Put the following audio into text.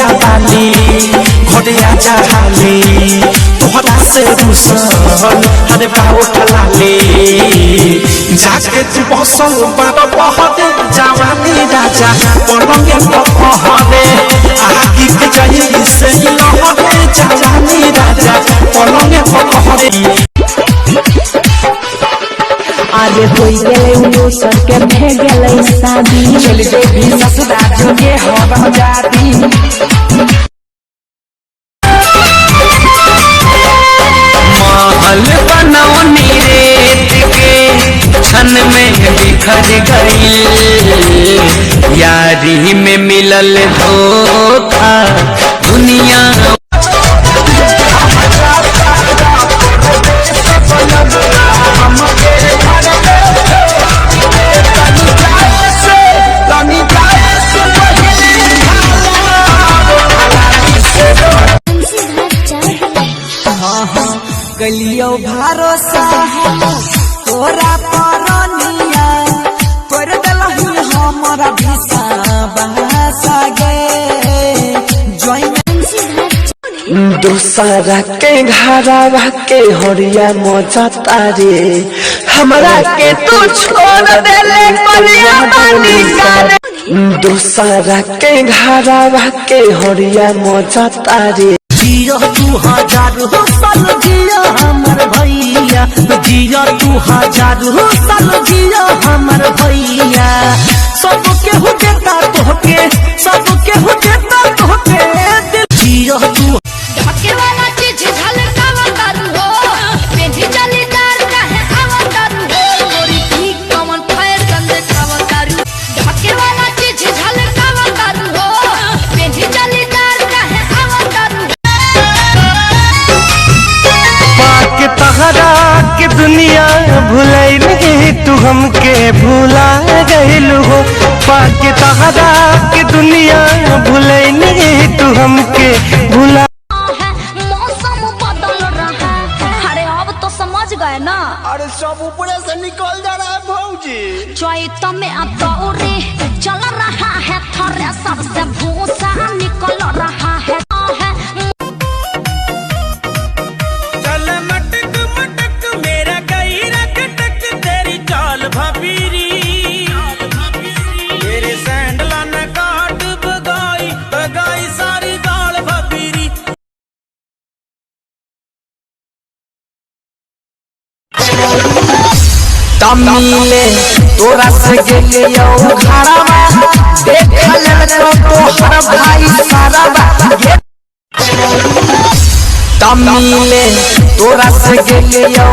होया बाली घरे आजा हाली तोहरा से रुसल हरे बाउट लाली जाके तू बसल बाबा पहरे जवानी राजा पलंगे पहरे आगी के जाई से लहरे जवानी राजा पलंगे पहरे आगे होई गेले उनो सर के भे गेले शादी चल देवी ससुरा जोगे हो जाती महल बनौनी रेत के क्षण में बिखर गई यारी में मिलल धोखा दुनिया गलियो भरोसा तोरा परनिया कर दलही हमरा भिसा बहसा गे दूसरा के घरवा के हरिया मजा तारे हमरा के तू छोड़ देले करिया बानी करे दूसरा के घरवा के हरिया मजा तारे जिया 2000 साल जिया हमर भैया जिया 2000 साल जिया हमर भैया सब के हो देता तोहके सब के हो देता तोहके दिल जिया तू ढके वाला चीज झलकावा तारू हो पेंधी जलीदार काहे आवा तारू हो गोरी ठीक कमन फैशन देखावा तारू ढके वाला चीज झलकावा तारू हो पेंधी जलीदार काहे आवा तारू पाक तहरा के दुनिया भुलाई नहीं तू हमके भुला गइलू हो पाक तहरा के दुनिया भुलाई नहीं तू हमके भुला मौसम बदल रहा है अरे अब तो समझ गए ना अरे सब ऊपर से निकल जा रहा है भौजी चैत में अतौरे चल रहा है थ्रेसर से भूसा निकल रहा है चल मटक मटक मेरा गई रक टक तेरी चाल भापीरी तेरे सैंडला ने काट बगाई बगाई सारी दाल भापीरी तमिले तोरा से गेलियो घरवा देख ले तोहर भाई सारा तमिले तोरा से गेलियो